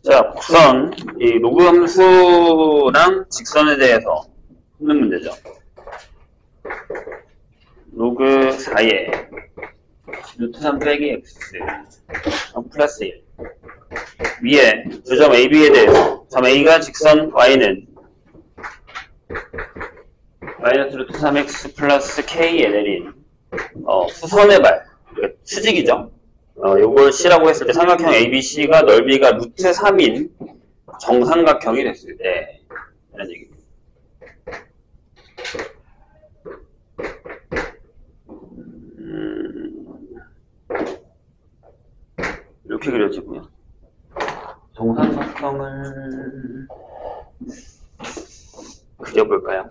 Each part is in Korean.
자, 곡선, 이 로그 함수랑 직선에 대해서 푸는 문제죠. 로그 4에 루트 3 빼기 x 플러스 1 위에 두 점 AB에 대해서 점 A가 직선 Y는 마이너스 루트 3x 플러스 K에 내린 수선의 발, 그러니까 수직이죠. 요걸 C라고 했을 때 삼각형 ABC가 넓이가 루트 3인 정삼각형이 됐을 때 이런 얘기입니다. 이렇게 그려지고요. 정삼각형을 그려볼까요?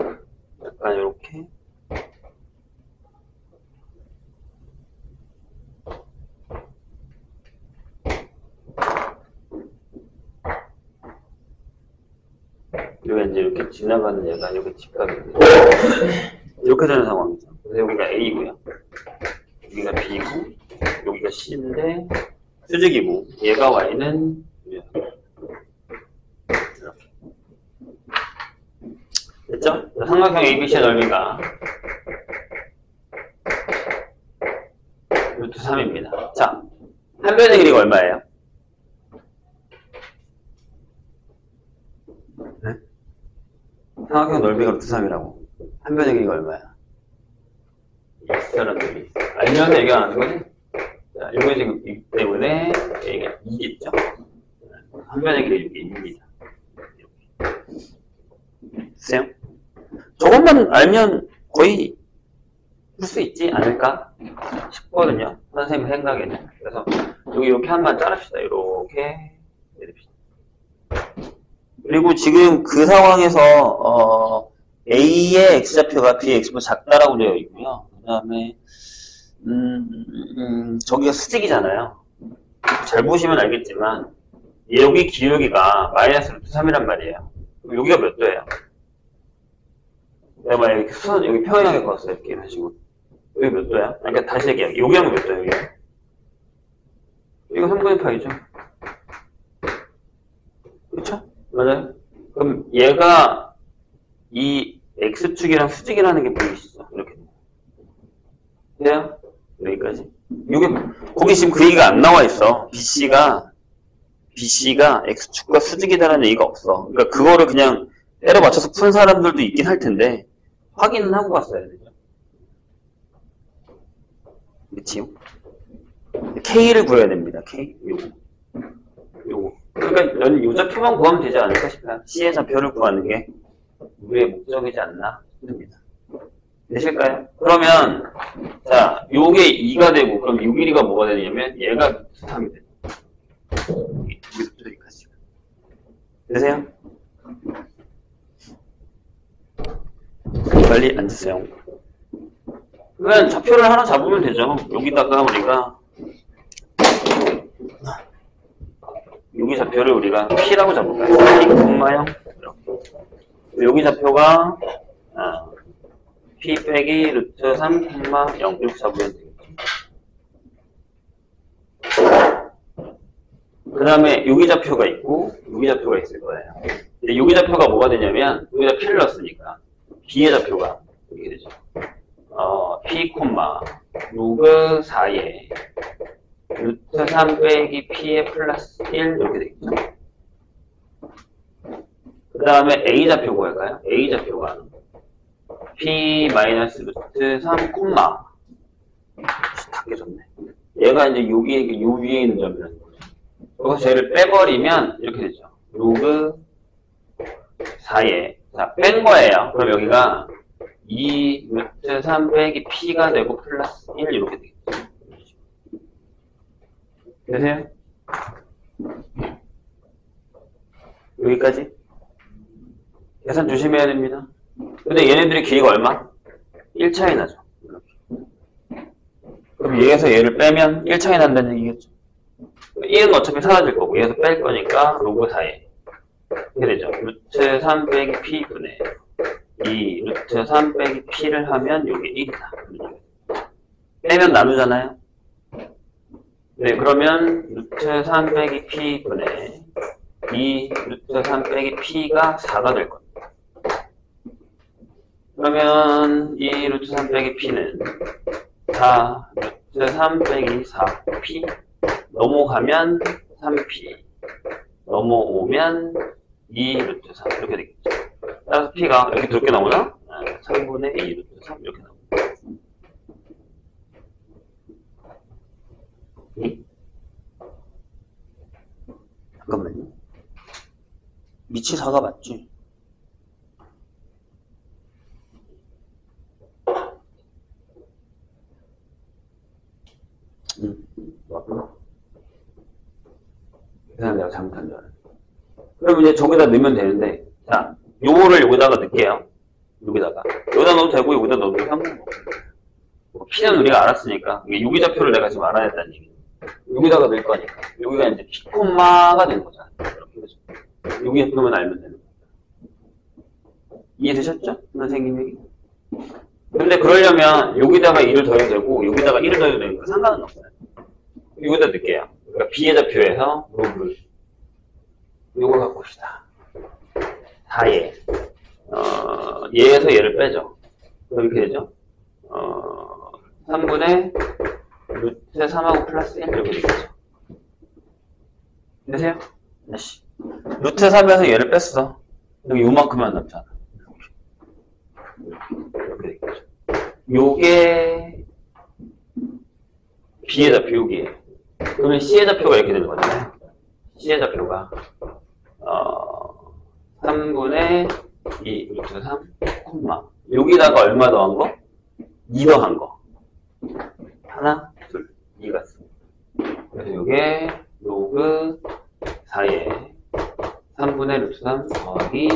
약간 이렇게. 여기 이제 이렇게 지나가는 얘가 이렇게 직각입니다. 이렇게 되는 상황이죠. 그래서 여기가 A고요. 여기가 B고, 여기가 C인데 수직이고, 얘가 Y는 이렇게. 됐죠? 삼각형 ABC의 넓이가 루트 3입니다. 자, 한 변의 길이가 얼마예요? 네? 삼각형 넓이가 루트 3이라고. 한 변의 길이가 얼마야? 사람들이 알면 얘기 안 하는 거지? 자, 이거 지금 있기 때문에 얘가 2겠죠? 한 변의 길이 이렇게 2입니다. 됐어요? 저것만 알면 거의 풀 수 있지 않을까 싶거든요. 선생님 생각에는. 그래서 여기 이렇게 한 번 자릅시다. 이렇게 내립시다. 그리고 지금 그 상황에서 A의 X좌표가 B의 X보다 작다라고 되어 있고요. 그 다음에 저기가 수직이잖아요. 잘 보시면 알겠지만 여기 기울기가 마이너스 루트 3이란 말이에요. 여기가 몇 도예요? 내가 만약에 이렇게 수선 여기 평행하게 그었어요. 이렇게 하시고 여기 몇 도야? 그러니까 다시 얘기할게요. 여기 하면 몇 도야? 여기 이거 3분의 파이죠. 그렇죠? 맞아요? 그럼 얘가 이 X축이랑 수직이라는 게 보이시죠? 이렇게 돼요? 여기까지. 이게 거기 지금 그 얘기가 안 나와 있어. BC가 X축과 수직이다라는 얘기가 없어. 그러니까 그거를 그냥 때려 맞춰서 푼 사람들도 있긴 할 텐데 확인은 하고 갔어야 되죠. 그치요? K를 구해야 됩니다. K. 요거. 그러니까 요 좌표만 구하면 되지 않을까 싶어요. C의 좌표를 구하는 게 우리의 목적이지 않나 싶습니다. 되실까요? 그러면 자, 요게 2가 되고 그럼 요 길이가 뭐가 되냐면 얘가 3이 돼요. 여기서부터 여기까지. 되세요? 빨리 앉으세요. 그냥 좌표를 하나 잡으면 되죠. 여기다가 우리가 여기 좌표를 우리가 P라고 잡을까요? P, 0 여기 좌표가 P 빼기 루트 3, 0 이렇게 잡으면 되겠죠. 그 다음에 여기 좌표가 있고 여기 좌표가 있을 거예요. 근데 여기 좌표가 뭐가 되냐면 여기다 P를 넣었으니까 B의 좌표가 이렇게 되죠. P, 로그 4에 루트 3 빼기 P의 플러스 1 이렇게 되겠죠. 그 다음에 A 좌표 구할까요? A 좌표가 P 마이너스 루트 3, 다 깨졌네. 얘가 이제 여기 요 위에 있는 점이라는 거죠. 여기서 쟤를 빼버리면 이렇게 되죠. 로그 4에 자, 뺀 거예요. 그럼 여기가 2 루트 3 빼기 P가 되고 플러스 1 이렇게 되겠죠. 되세요? 여기까지? 계산 조심해야 됩니다. 근데 얘네들의 길이가 얼마? 1 차이 나죠. 이렇게. 그럼 얘에서 얘를 빼면 1 차이 난다는 얘기겠죠. 1은 어차피 사라질 거고 얘에서 뺄 거니까 로그 4에 이렇게 되죠. 루트 3 빼기 P분의 2 루트 3 빼기 P를 하면 이게 1이다. 빼면 나누잖아요. 네, 그러면 루트 3 빼기 P분의 2 루트 3 빼기 P가 4가 될 겁니다. 그러면 2 루트 3 빼기 P는 4 루트 3 빼기 4P 넘어가면 3P 넘어오면 2 루트 3 이렇게 되겠죠. 따라서 P가 이렇게 두렵게 나오나? 3분의 2 루트 3 이렇게 나옵니다. 잠깐만요. 미치 4가 맞지? 맞구나. 계산 내가 잘못한 줄 알았네. 그럼 이제 저기다 넣으면 되는데, 자, 요거를 여기다가 넣을게요. 여기다 넣어도 되고, 여기다 넣어도 상관없고. P는 우리가 알았으니까, 이게 유기좌표를 내가 지금 알아야 된다는 얘기예요. 여기다가 넣을 거니까. 여기가 이제 P 콤마가 되는 거잖아요. 이렇게 해서. 유기좌표만 알면 되는 거예요. 이해되셨죠? 선생님 얘기? 근데 그러려면 여기다가 2를 더해도 되고 여기다가 1을 더해도 되니까 상관은 없어요. 여기다 넣을게요. 그러니까 B의 좌표에서 로그 요걸 갖고 봅시다. 4에 얘에서 얘를 빼죠. 그럼 이렇게 되죠. 3분의 루트 3하고 플러스 1 이렇게 되겠죠. 되세요? 다시 루트 3에서 얘를 뺐어. 여기 요만큼만 남잖아. 이렇게 되겠죠. 요게 B의 좌표 요기에요. 그러면 C의 좌표가 이렇게 되는 거잖아요. C의 좌표가 3분의 2 루트 3 콤마 여기다가 얼마 더한 거? 2 더한 거. 하나, 둘, 2가 씁니다. 그래서 요게 로그 4에 3분의 루트 3 더하기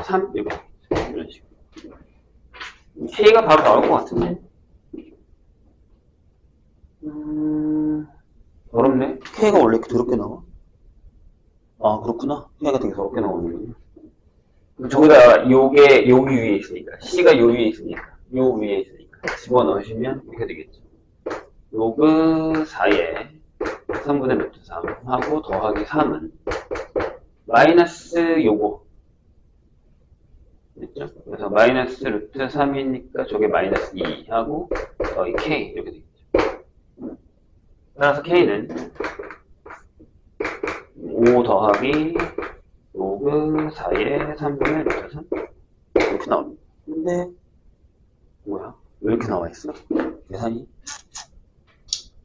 3 이렇게 되겠죠. 이런 식으로. K가 바로 나올 것 같은데? 어렵네. K가 원래 이렇게 더럽게 나와? 아, 그렇구나. K가 되게 더럽게 나오는군요. 그럼 저기다 요게 여기 위에 있으니까 C가 요 위에 있으니까 요 위에 있으니까 집어넣으시면 이렇게 되겠죠. 로그 4에 3분의 루트 3 하고 더하기 3은 마이너스 요거 됐죠? 그래서 마이너스 루트 3이니까 저게 마이너스 2 하고 더하기 K 이렇게 되겠죠. 따라서 K는 5 더하기 로그 4에 3분의 루트 3 이렇게 나옵니다. 근데 뭐야? 왜 이렇게 나와 있어? 계산이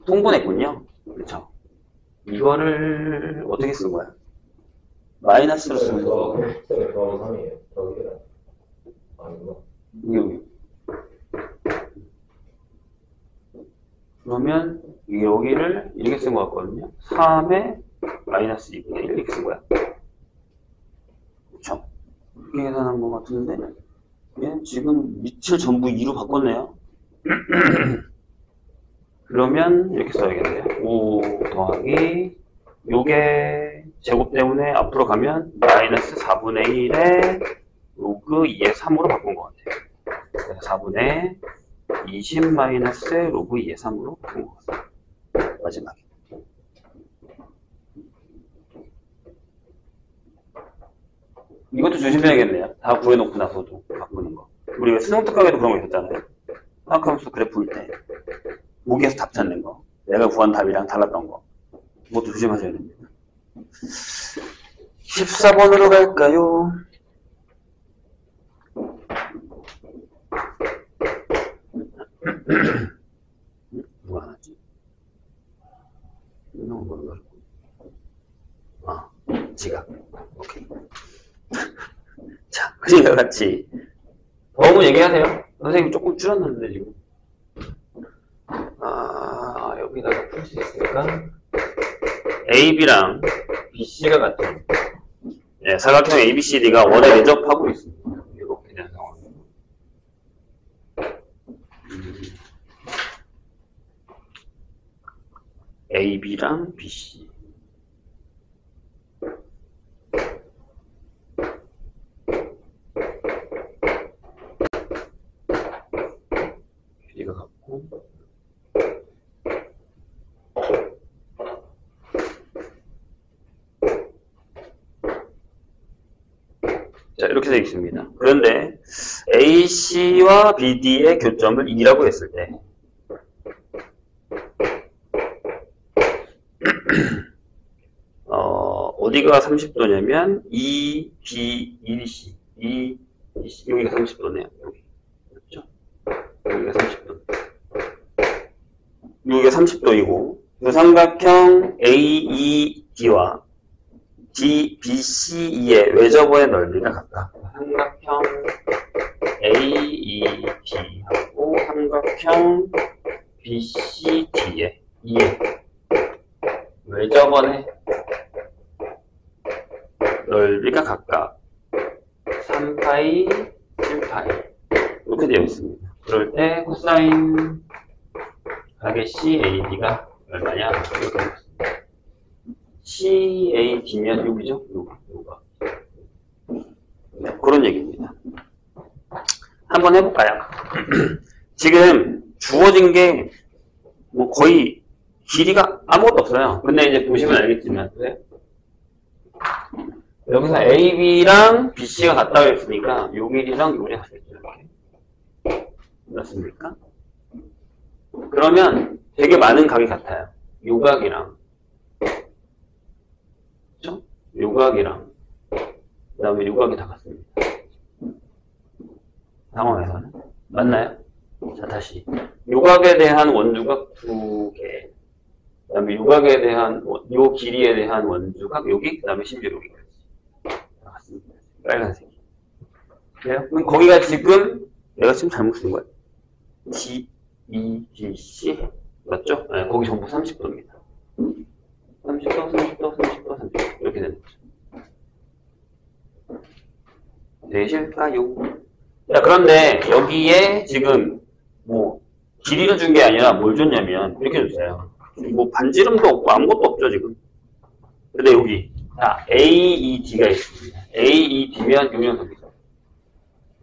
통분했군요. 그렇죠? 이거를 어떻게 쓴 거야? 마이너스로 쓰면 더 3이에요. 더기가 아니구나. 여기. 그러면 여기를 이렇게 쓴 것 같거든요. 3에 마이너스 2분의 1 이렇게 쓴 거야. 그렇죠? 이렇게 계산한 것 같은데 얘 지금 밑을 전부 2로 바꿨네요. 그러면 이렇게 써야겠네요. 5 더하기 요게 제곱 때문에 앞으로 가면 마이너스 4분의 1에 로그 2의 3으로 바꾼 것 같아요. 그래서 4분의 20 마이너스 로그 2의 3으로 바꾼 것 같아요. 마지막에. 이것도 조심해야겠네요. 다 구해놓고 나서도 바꾸는 거. 우리가 수능 특강에도 그런 거 있었잖아요. 화학함수 그래프 볼 때 모기에서 답 찾는 거. 내가 구한 답이랑 달랐던 거. 그것도 조심하셔야 됩니다. 14번으로 갈까요? 누가 안 하지? 이놈은 뭔가. 아, 지각. 오케이. 자, 그림과 같이. 너무 얘기하세요. 선생님 조금 줄였는데, 지금. 여기다가 풀 수 있으니까. AB랑 BC가 같은. 네, 사각형 ABCD가 원에 내접하고 있습니다. 이렇게 된 상황입니다. AB랑 BC. 길이가 같고. 자, 이렇게 되어 있습니다. 그런데 AC와 BD의 교점을 2라고 했을 때 어디가 30도냐면 E, B, EDC, EDC 여기가 30도네요. 여기 그렇죠? 여기가 30도. 여기가 30도이고 그 삼각형 AED와 DBCE의 외접원의 넓이가 같다. 삼각형 AED하고 삼각형 BCD의 외접원의 넓이가 각각 3파이, 7파이 이렇게 되어 있습니다. 그럴 때 코사인 가게 CAD가 얼마냐? 이렇게 되어 있습니다. CAD면 여기죠? 요거. 네, 그런 얘기입니다. 한번 해볼까요? 지금 주어진 게 뭐 거의 길이가 아무것도 없어요. 근데 이제 보시면 알겠지만 네? 여기서 AB랑 BC가 같다고 했으니까 요 길이랑 요게 같겠죠. 맞습니까? 그러면 되게 많은 각이 같아요. 요 각이랑 그렇죠? 요 각이랑 그 다음에 요 각이 다 같습니다. 상황에서는 맞나요? 자, 다시 요각에 대한 원주각 2개 그 다음에 요각에 대한 요 길이에 대한 원주각 여기 그 다음에 심지어 여기까지 다 같습니다. 빨간색이 그래요? 그럼 거기가 지금 내가 지금 잘못 쓴 거야. D, E, B, C 맞죠? 네, 거기 전부 30도입니다. 30도, 30도, 30도, 30도 이렇게 되는 거죠. 되실까요? 자, 그런데 여기에 지금 뭐 길이를 준 게 아니라 뭘 줬냐면 이렇게 줬어요. 뭐 반지름도 없고 아무것도 없죠 지금. 근데 여기 자 AED가 있습니다. AED면 요 녀석이죠. 요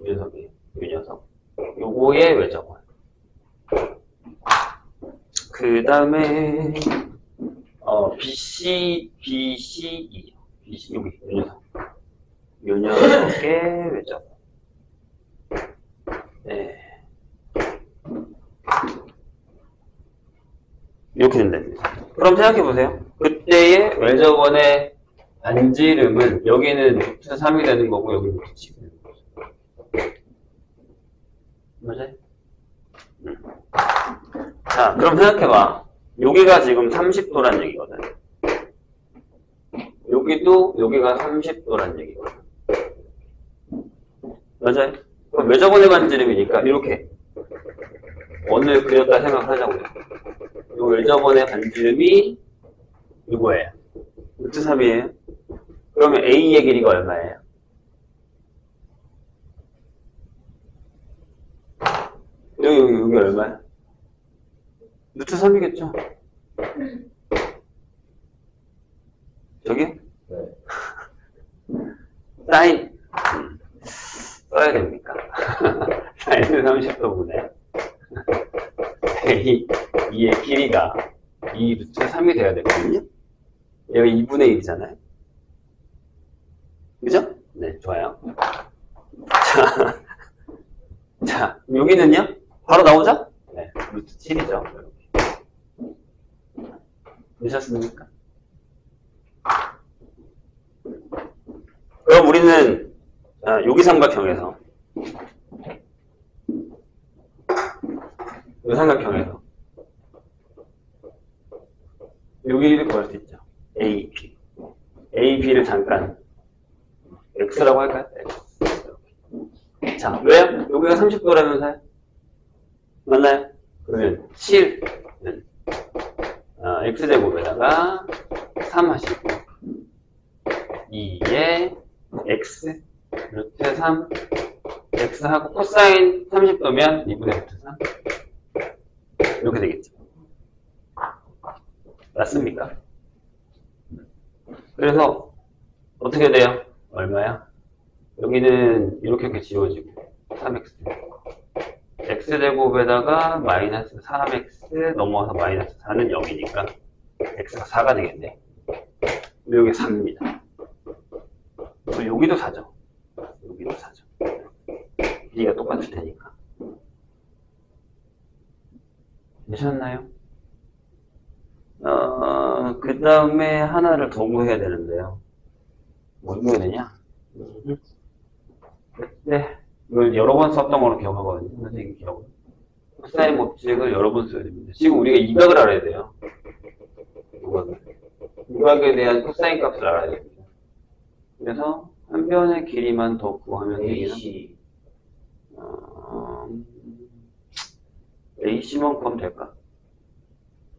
녀석이에요. 요 녀석. 요거의 외접원. 그 다음에 BCE 여기 요 녀석. 요 녀석의 외접원. 네. 이렇게 된답니다. 그럼 생각해보세요. 그때의 외접원의 반지름은 여기는 루트 3이 되는 거고 여기는 루트 7이 되는 거죠. 맞아요? 자, 그럼 생각해봐. 여기가 지금 30도란 얘기거든. 여기가 30도란 얘기거든. 맞아요? 그럼 외접원의 반지름이니까 이렇게 원을 그렸다 생각하자고요. 요 외접원의 반지름이 이거예요. 루트 3이에요. 그러면 A의 길이가 얼마예요? 여기 얼마야? 루트 3이겠죠? 저기? 네. 사인 써야 됩니까? 사인은 30도분의 A의 길이가 2 루트 3이 돼야 되거든요? 얘가 2분의 1이잖아요. 그죠? 네, 좋아요. 자, 여기는요? 바로 나오죠? 네, 루트 7이죠. 되셨습니까? 그럼 우리는 여기 삼각형에서 이 삼각형에서 여기를 구할 수 있죠. AP. AP를 잠깐 X라고 할까요? X. 자, 왜요? 여기가 30도라면서요? 맞나요? 그러면 7은 X제곱에다가 3 하시고 2에 X 루트 3 X하고 코사인 30도면 2분의 루트 3 이렇게 되겠죠. 맞습니까? 그래서 어떻게 돼요? 얼마야? 여기는 이렇게 지워지고 3x x제곱에다가 마이너스 3x 넘어와서 마이너스 4는 0이니까 x가 4가 되겠네. 여기 4입니다. 여기도 4죠. 길이가 똑같을 테니까. 되셨나요? 그 다음에 하나를 더 구해야 되는데요. 뭐 구해야 되냐? 네. 이걸 여러 번 썼던 걸로 기억하거든요. 선생님 기억은. 코사인 법칙을 여러 번 써야 됩니다. 지금 우리가 이각을 알아야 돼요. 이각에 대한 코사인 값을 알아야 됩니다. 그래서 한 변의 길이만 더 구하면 되기는 AC만 구하면 될까?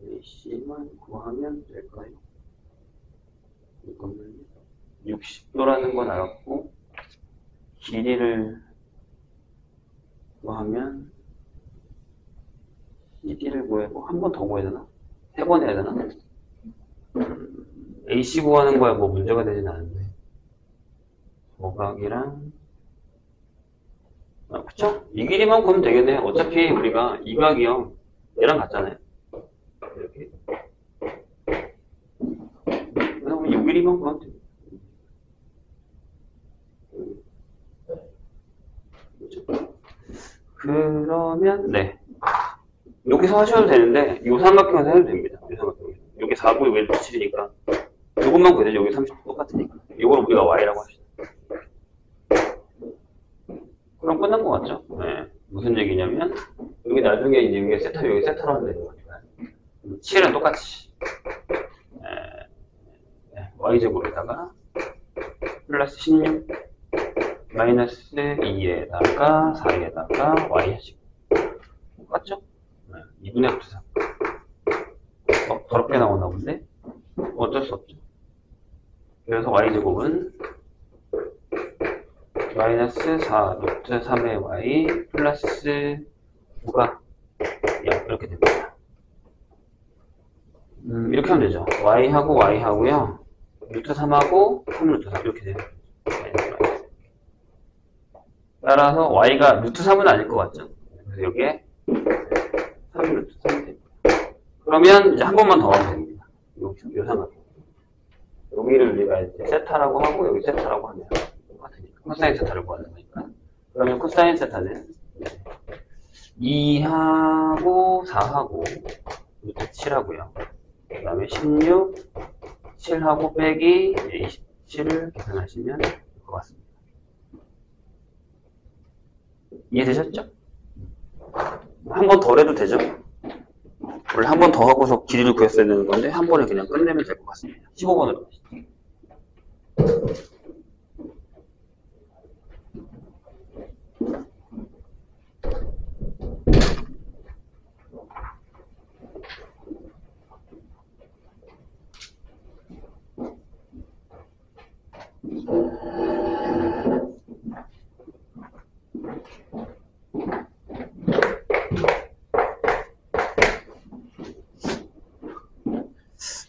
AC만 구하면 될까요? 잠깐만요. 60도라는 건 알았고, 길이를 구하면, CD를 구하고, 한 번 더 구해야 되나? 3번 해야 되나? AC 구하는 거야 뭐 문제가 되진 않은데. 조각이랑, 그쵸? 이 길이만 구하면 되겠네. 어차피 우리가 이 각이요. 얘랑 같잖아요. 이렇게. 그래서 이 길이만 구하면 됩니다. 그러면, 네. 여기서 하셔도 되는데, 요 삼각형에서 해도 됩니다. 요 삼각형에서. 여기 4고, 여기 7이니까. 요것만 구해도 여기 30도 똑같으니까. 요거를 우리가 y라고 합시다. 그럼 끝난 것 같죠? 네. 무슨 얘기냐면, 여기 나중에 이제 여기 세타, 여기 세타로 하면 되는 거니까. 7은 똑같이. y제곱에다가, 플러스 16, 마이너스 2에다가, 4에다가, y 하시고. 똑같죠? 2분의 루트 3. 더럽게 나오나 본데? 어쩔 수 없죠. 그래서 y제곱은, 마이너스 4 루트 3의 y 플러스 9가 0 이렇게 됩니다. 이렇게 하면 되죠. y하고 y하고요. 루트 3하고 3 루트 3 이렇게 되죠. 따라서 y가 루트 3은 아닐 것 같죠. 그래서 여기에 3 루트 3이 됩니다. 그러면 이제 한 번만 더 하면 됩니다. 요 삼각형. 여기를 우리가 이제 세타라고 하고 여기 세타라고 하면 똑같으니까 코사인 세타를 구하는 거니까. 그러면 코사인 세타는 2하고 4하고 루트 7하고요. 그 다음에 16, 7하고 빼기 27을 계산하시면 될 것 같습니다. 이해되셨죠? 한 번 더 해도 되죠? 원래 한 번 더 하고서 길이를 구했어야 되는 건데 한 번에 그냥 끝내면 될 것 같습니다. 15번으로 가시죠.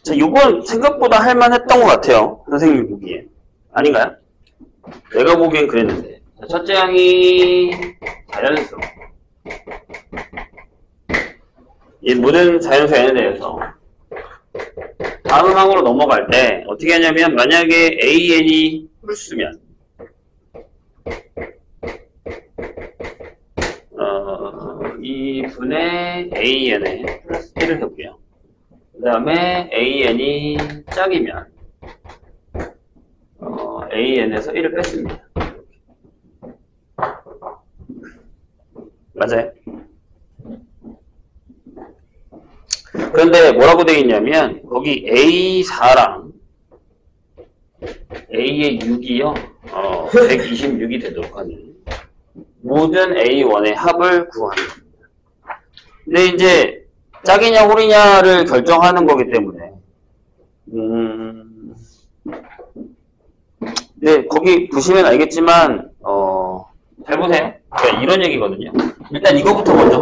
자, 요건 생각보다 할만했던 것 같아요. 선생님이 보기엔. 아닌가요? 내가 보기엔 그랬는데. 자, 첫째 항이 자연수. 이 모든 자연수 n에 대해서 다음 항으로 넘어갈 때 어떻게 하냐면 만약에 an이 홀수면 2분의 an에 플러스 1을 해보고요. 그 다음에 an이 짝이면 an에서 1을 뺐습니다. 맞아요? 그런데 뭐라고 되어 있냐면 거기 A4랑 A의 6이요 126이 되도록 하는 모든 A1의 합을 구하는 겁니다. 근데 이제 짝이냐 홀이냐를 결정하는 거기 때문에 네, 거기 보시면 알겠지만 잘 보세요. 그러니까 이런 얘기거든요. 일단 이거부터 먼저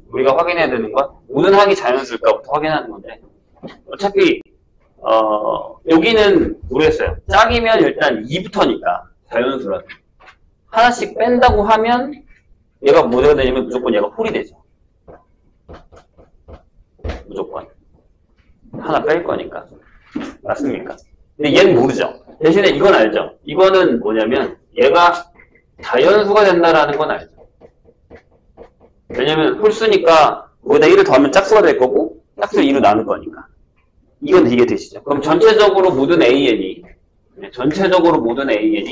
우리가 확인해야 되는 건 모든 항이 자연수일까부터 확인하는 건데 어차피 여기는 모르겠어요. 짝이면 일단 2부터니까 자연수라는 하나씩 뺀다고 하면 얘가 뭐가 되냐면 무조건 얘가 홀이 되죠. 무조건 하나 뺄 거니까. 맞습니까? 근데 얘는 모르죠. 대신에 이건 알죠. 이거는 뭐냐면 얘가 자연수가 된다라는 건 알죠. 왜냐면 홀수니까 거기다 1을 더하면 짝수가 될 거고 짝수를 2로 나눌 거니까. 이건 이게 되시죠. 그럼 전체적으로 모든 AN이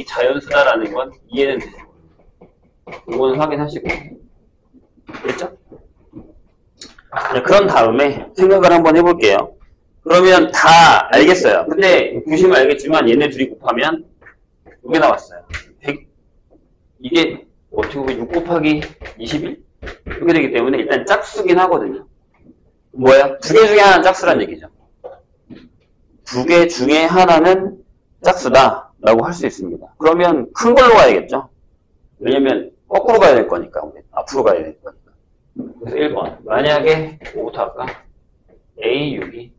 자연수다라는 건 이해는 되죠. 이거는 확인하시고. 됐죠? 자, 그런 다음에 생각을 한번 해볼게요. 그러면 다 알겠어요. 근데 보시면 알겠지만 얘네 둘이 곱하면 이게 나왔어요. 100, 이게 어떻게 보면 6 곱하기 21? 이렇게 되기 때문에 일단 짝수긴 하거든요. 뭐예요? 2개 중에 하나는 짝수란 얘기죠. 2개 중에 하나는 짝수다 라고 할 수 있습니다. 그러면 큰 걸로 가야겠죠. 왜냐면 거꾸로 가야 될 거니까, 앞으로 가야 될 거니까. 그래서 1번 만약에 뭐부터 할까? A6이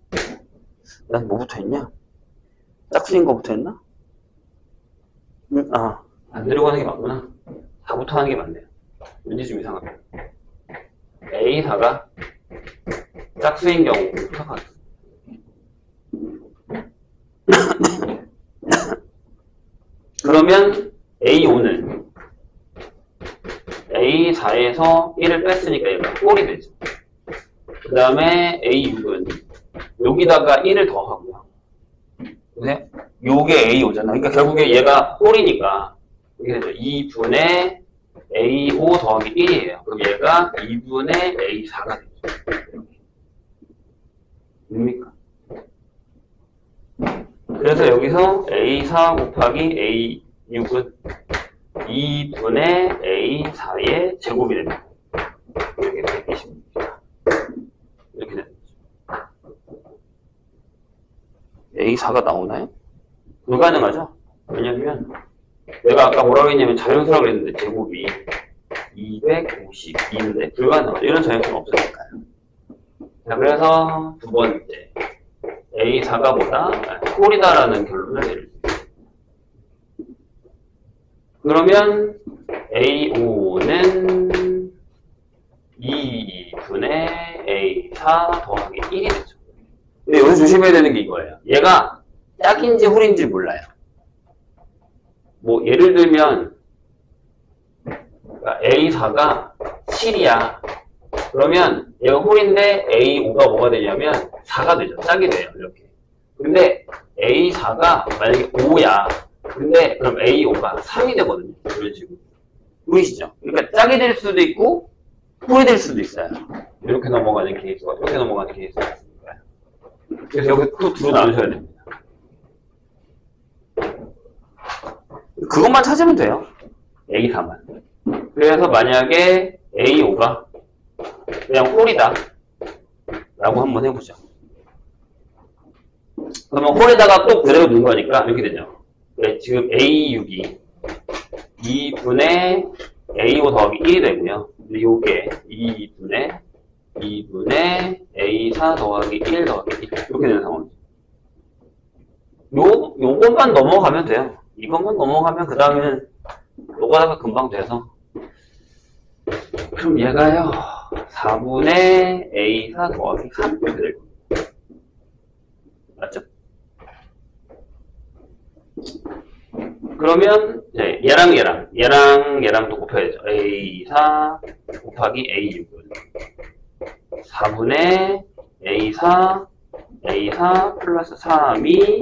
난 뭐부터 했냐? 짝수인 거부터 했나? 안 들어가는 게 맞구나. 4부터 하는 게 맞네요. 왠지 좀 이상하네. A4가 짝수인 경우부터 가겠습니다. 그러면 A5는 A4에서 1을 뺐으니까 얘가 꼴이 되죠. 그 다음에 A6은 여기다가 1을 더하고요. 근데 요게 A5잖아. 그러니까 결국에 얘가 꼴이니까 이렇게 되죠. 2분의 A5 더하기 1이에요. 그럼 얘가 2분의 A4가 되죠. 됩니까? 그래서 여기서 A4 곱하기 A6은 2분의 A4의 제곱이 됩니다. 이렇게 120입니다. 이렇게 되는 거죠. A4가 나오나요? 불가능하죠? 왜냐면 내가 아까 뭐라고 했냐면 자연수라고 했는데 제곱이 252인데 불가능하죠. 이런 자연수는 없으니까요. 자, 그래서 두 번째 A4가 보다 꼴이다라는 결론을 내릴 수 있습니다. 그러면 A5는 2분의 A4 더하기 1이 되죠. 근데 여기서 조심해야 되는 게 이거예요. 얘가 짝인지 홀인지 몰라요. 뭐 예를 들면 A4가 7이야. 그러면 얘가 홀인데 A5가 뭐가 되냐면 4가 되죠. 짝이 돼요. 이렇게. 근데 A4가 만약에 5야. 근데 그럼 A5가 3이 되거든요. 이런 식으로. 보이시죠? 그러니까 짝이 될 수도 있고 홀이 될 수도 있어요. 이렇게 넘어가는 케이스가 이렇게 넘어가는 케이스가 있으니까요. 그래서 여기 또 두로 나누셔야 됩니다. 그것만 찾으면 돼요. A4만. 그래서 만약에 A5가 그냥 홀이다 라고 한번 해보죠. 그러면 홀에다가 또 그대로 넣은 거니까 이렇게 되죠. 네, 지금 A6이 2분의 A5 더하기 1이 되고요. 근데 요게 2분의 A4 더하기 1 더하기 1 이렇게 되는 상황이죠. 요것만 넘어가면 돼요. 이것만 넘어가면 그 다음에는 노가다가 금방 돼서. 그럼 얘가요 4분의 A4 더하기 3 이렇게 될 겁니다. 맞죠? 그러면 네, 얘랑 또 곱해야죠. A4 곱하기 A6은 4분의 A4 플러스 3이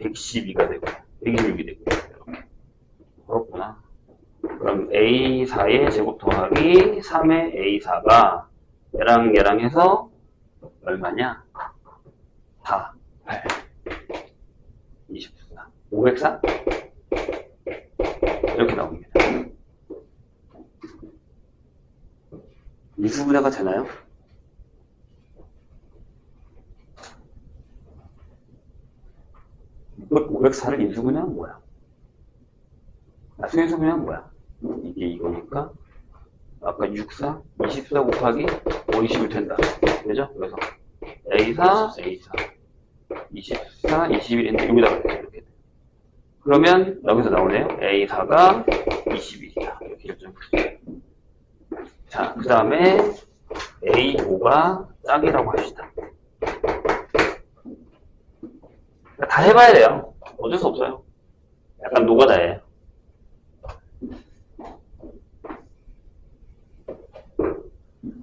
112가 되고 126이 되고 그렇구나. 그럼 A4의 제곱 더하기 3의 A4가 얘랑 해서 얼마냐? 4, 8, 24, 504? 이렇게 나옵니다. 인수분해가 되나요? 그 504를 인수분해하면 뭐야? 수인수분해하면 뭐야? 이게 이거니까 아까 64, 24 곱하기 50일 텐다. 그죠? 그래서 A4, 24, 21인데 여기다가 이렇게. 그러면 여기서 나오네요. A4가 21이다. 이렇게 결정해주세요. 자, 그 다음에 A5가 짝이라고 합시다. 다 해봐야 돼요. 어쩔 수 없어요. 약간 노가다예요.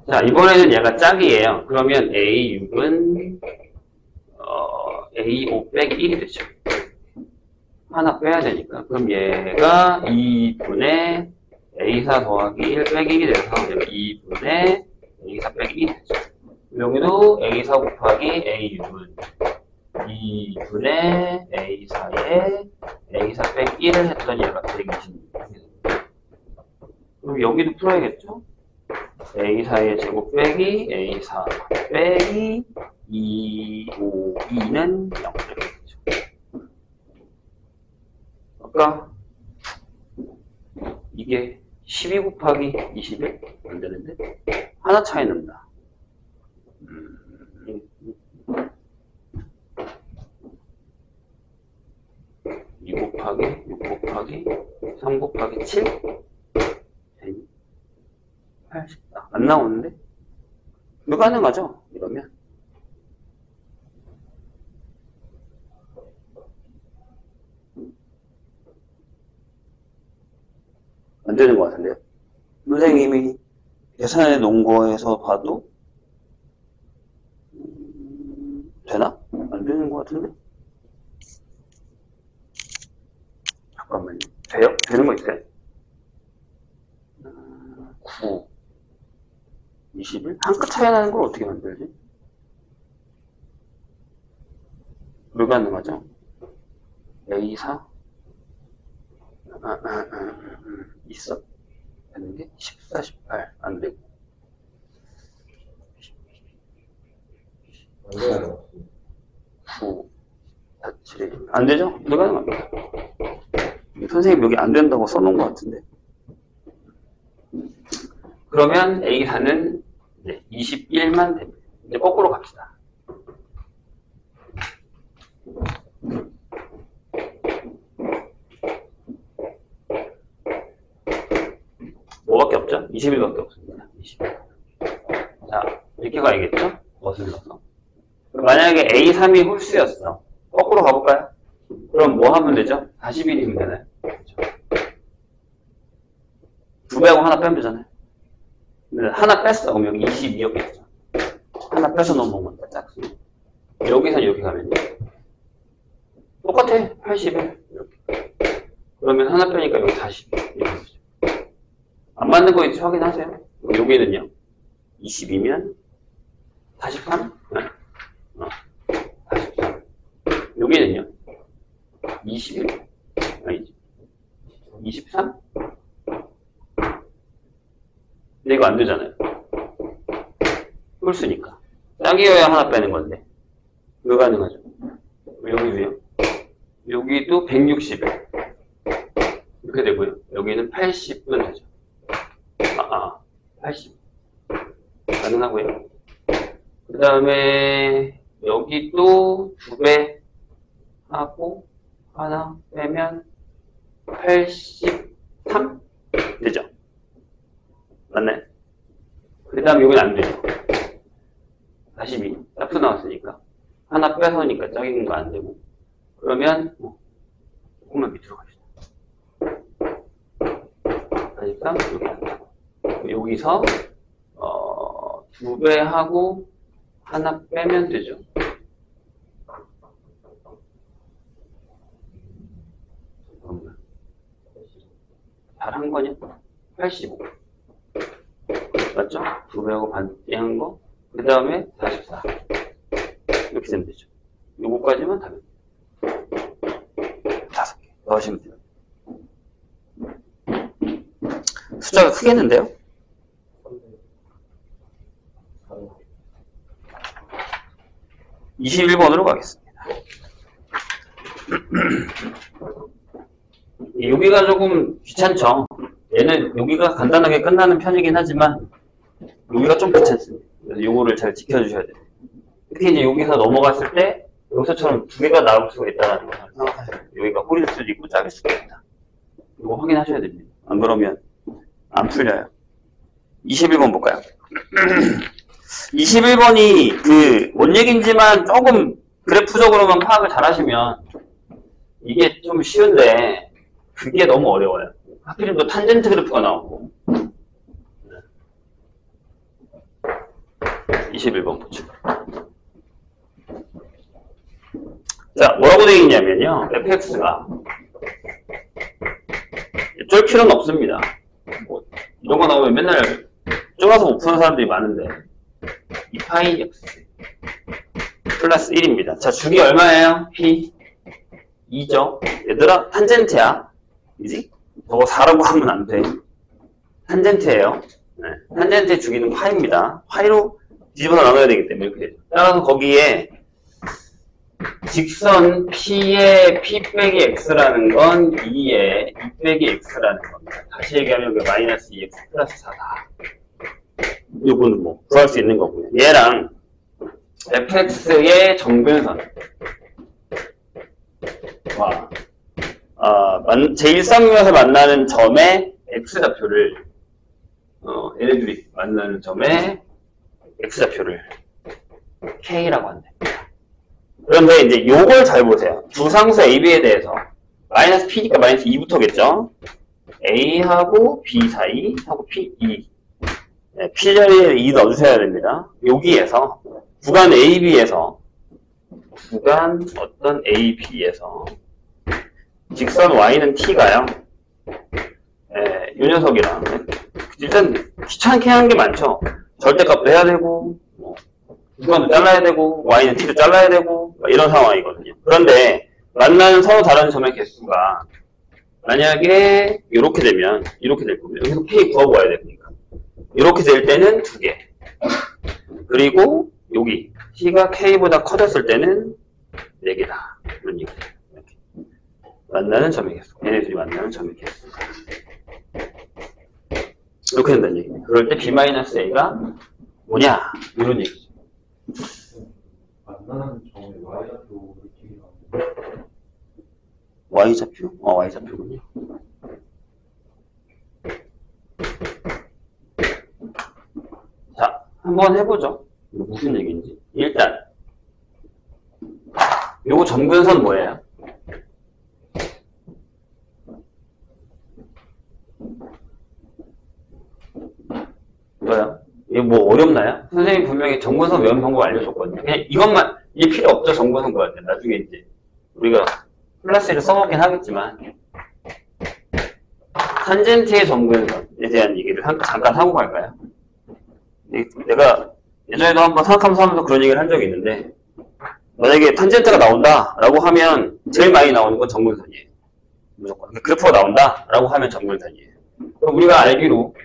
자, 이번에는 얘가 짝이에요. 그러면 A6은 A5 빼기 1이 되죠. 하나 빼야 되니까. 그럼 얘가 2분의 A4 더하기 1 빼기 1이 돼서 얘가 2분의 A4 빼기 1이 되죠. 여기도 A4 곱하기 A6은 2분의 A4에 A4 빼기 1을 했더니 얘가 126. 그럼 여기도 풀어야겠죠? A4의 제곱 빼기 A4 빼기 2, 5, 2는 0 이렇게 되죠. 아까 이게 12 곱하기 21? 안 되는데? 하나 차이 납니다. 2 곱하기 6 곱하기 3 곱하기 7? 80. 안 나오는데? 불가능하죠? 이러면. 안 되는 것 같은데요? 선생님이 계산해 놓은 거에서 봐도 되나? 안 되는 것 같은데? 잠깐만요. 돼요? 되는 거 있어요? 9 21? 한 끗 차이 나는 걸 어떻게 만들지? 불가능하죠? A4? 있어? 되는 게 14, 18. 안 되고. 안 되는 9, 4, 7. 안 되죠? 불가능합니다. 선생님 여기 안 된다고 써놓은 것 같은데. 그러면 A4는 21만 됩니다. 이제 거꾸로 갑시다. 뭐밖에 없죠? 21밖에 없습니다. 21. 자, 이렇게 가야겠죠? 거슬러서. 만약에 A3이 홀수였어. 거꾸로 가볼까요? 그럼 뭐 하면 되죠? 41이면 되나요? 그렇죠. 2배하고 하나 빼면 되잖아요. 하나 뺐어. 그럼 여기 22였겠죠. 하나 빼서 넘어오면 짝수. 여기서 이렇게 가면 똑같아. 81. 이렇게. 그러면 하나 빼니까 여기 42. 이렇게 되죠. 안 맞는 거 있지 확인하세요. 여기는요. 22면 43? 네. 43. 여기는요. 21? 아니지. 23? 근데 이거 안 되잖아요. 홀수니까. 짝이어야 하나 빼는 건데. 왜 가능하죠? 여기도요. 여기도 160에. 이렇게 되고요. 여기는 80은 되죠. 80. 가능하고요. 그 다음에 여기도 2배 하고 하나 빼면 83 되죠. 맞나요? 그 다음 여기는 안 되죠. 42 짝수 나왔으니까 하나 빼서니까 짝인 거 안 되고. 그러면 조금만 밑으로 갑시다. 43 여기서 2배 하고 하나 빼면 되죠. 잘한 거냐? 85 맞죠? 2배하고 반띵한 거. 그 다음에 44 이렇게 되면 되죠. 요거까지만 다 5개 넣으시면 돼요. 숫자가 크겠는데요? 21번으로 가겠습니다. 여기가 조금 귀찮죠? 얘는 여기가 간단하게 끝나는 편이긴 하지만 여기가 좀 귀찮습니다. 그래서 요거를 잘 지켜주셔야 돼요. 특히 이제 여기서 넘어갔을 때 여기서처럼 2개가 나올 수가 있다는 걸 생각하셔야 돼요. 여기가 홀일 수도 있고 작을 수도 있다. 이거 확인하셔야 됩니다. 안 그러면 안 풀려요. 21번 볼까요? 21번이 뭔 얘기인지만 조금 그래프적으로만 파악을 잘 하시면 이게 좀 쉬운데 그게 너무 어려워요. 하필이면 또 탄젠트 그래프가 나오고 21번 보죠. 자, 뭐라고 되어 있냐면요. fx가 쫄 필요는 없습니다. 뭐 이런 거 나오면 맨날 쫄아서 못 푸는 사람들이 많은데 2파이 x 플러스 1입니다. 자, 주기 얼마예요? p 2죠. 얘들아, 탄젠트야. 그지? 저거 4라고 하면 안 돼. 탄젠트예요. 네. 탄젠트의 주기는 파입니다. 파이로 뒤집어서 나눠야 되기 때문에 이렇게 되죠. 따라서 거기에 직선 P의 P 빼기 X라는 건 2의 2 빼기 X라는 겁니다. 다시 얘기하면 그 마이너스 2X 플러스 4다. 요거는 뭐 구할 수 있는 거고요. 얘랑 fx의 정근선. 와. 제1쌍용에서 만나는 점의 x좌표를 얘네들이 만나는 점의 x좌표를 k라고 한다. 그런데 이제 요걸 잘 보세요. 두상수 AB에 대해서 마이너스 P니까 마이너스 2부터겠죠? A하고 B 사이 하고 P, 2. 네, P 자리에 2 넣어주셔야 됩니다. 여기에서 구간 AB에서 구간 어떤 AB에서 직선 Y는 T가요. 네, 요 녀석이랑 일단 귀찮게 하는 게 많죠. 절대값도 해야 되고 구간도 잘라야 되고 Y는 T도 잘라야 되고 이런 상황이거든요. 그런데 만나는 서로 다른 점의 개수가 만약에 이렇게 되면 이렇게 될 겁니다. 여기서 K 구하고 와야 되니까 이렇게 될 때는 2개. 그리고 여기 T가 K보다 커졌을 때는 4개다. 이런 얘기예요. 만나는 점의 개수. 얘네들이 만나는 점의 개수. 이렇게 된다는 얘기입니다. 그럴 때 B-A가 뭐냐? 이런 얘기죠. 만나는 점의 Y좌표 길이 나오는데 Y좌표? Y좌표군요. 자, 한번 해보죠. 이거 무슨 얘기인지. 일단 요거 점근선 뭐예요? 뭐야? 이거 뭐 어렵나요? 선생님이 분명히 점근선 외우는 방법 알려줬거든요. 그냥 이것만, 이게 필요 없죠, 점근선 구할 때. 나중에 이제 우리가 플러스를 써먹긴 하겠지만 탄젠트의 점근선에 대한 얘기를 잠깐 하고 갈까요? 내가 예전에도 한번 생각하면서 하면서 그런 얘기를 한 적이 있는데 만약에 탄젠트가 나온다 라고 하면 제일 많이 나오는 건 점근선이에요. 무조건. 그래프가 나온다 라고 하면 점근선이에요. 그럼 우리가 알기로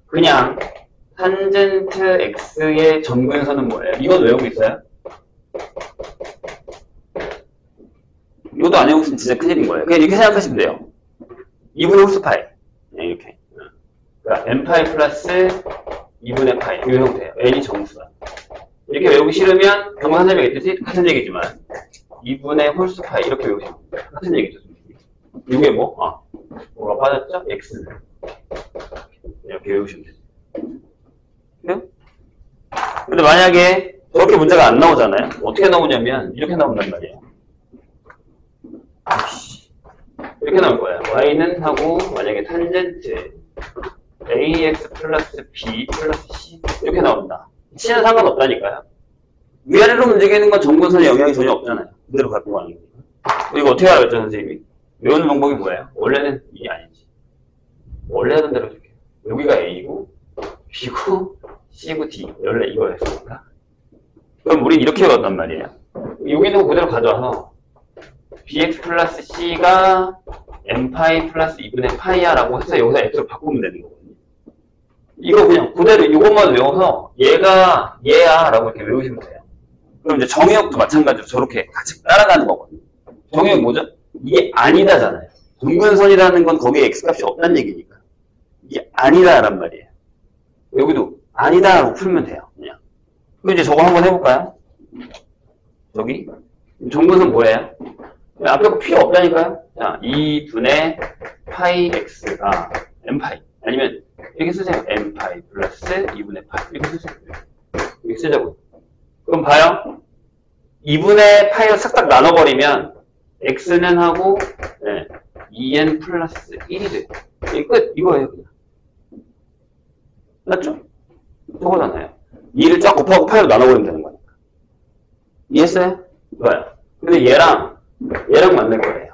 그냥 탄젠트 x의 점근선은 뭐예요? 이건 외우고 있어요? 이것도 안 외우고 있으면 진짜 큰일인 거예요. 그냥 이렇게 생각하시면 돼요. 2분의 홀수파이. 네, 이렇게. 그러니까 n파이 플러스 2분의 파이. 이 형태예요. n이 정수다. 이렇게 외우기 싫으면 경고 선생님이 얘기했듯이 같은 얘기지만 2분의 홀수파이 이렇게 외우시면 돼요. 같은 얘기죠. 이게 뭐? 뭐가 빠졌죠? x는. 이렇게 외우시면 돼요. 그래요? 근데 만약에 저렇게 문제가 안 나오잖아요. 어떻게 나오냐면 이렇게 나온단 말이에요. 이렇게 나올 거예요. y는 하고 만약에 탄젠트 ax 플러스 b 플러스 c 이렇게 나온다. c는 상관없다니까요. 위아래로 움직이는 건 점근선에 영향이 전혀 없잖아요. 그대로 갖고 가는 거니까. 이거 어떻게 알았죠, 선생님이? 외우는 방법이 뭐예요? 원래는 이게 아니지. 원래 하던 대로 해줄게요. 여기가 a고 b고 c고 d. 원래 이거였으니까. 그럼 우린 이렇게 외웠단 말이에요. 여기 있는 거 그대로 가져와서 bx 플러스 c가 n파이 플러스 2분의 파이야 라고 해서 여기서 x로 바꾸면 되는 거거든요. 이거 그냥 그대로 이것만 외워서 얘가 얘야 라고 이렇게 외우시면 돼요. 그럼 이제 정의역도 마찬가지로 저렇게 같이 따라가는 거거든요. 정의역 뭐죠? 이게 아니다잖아요. 점근선이라는 건 거기에 x값이 없다는 얘기니까. 이게 아니다란 말이에요. 여기도 아니다 라고 풀면 돼요. 그냥. 그럼 이제 저거 한번 해볼까요? 저기 점근선 뭐예요? 앞에 거 필요 없다니까요? 자, 2분의 파이 x가 n파이. 아니면, 이렇게 쓰세요. n파이 플러스 2분의 파이. 이렇게 쓰세요. 이렇게 쓰자고. 그럼 봐요. 2분의 파이로 싹싹 나눠버리면, x는 하고, 2n 플러스 1이 돼요. 이거 끝. 이거예요, 그냥. 맞죠? 저거잖아요. 2를 쫙 곱하고 파이로 나눠버리면 되는 거니까. 이해했어요? 좋아요. 근데 얘랑 만날 거예요.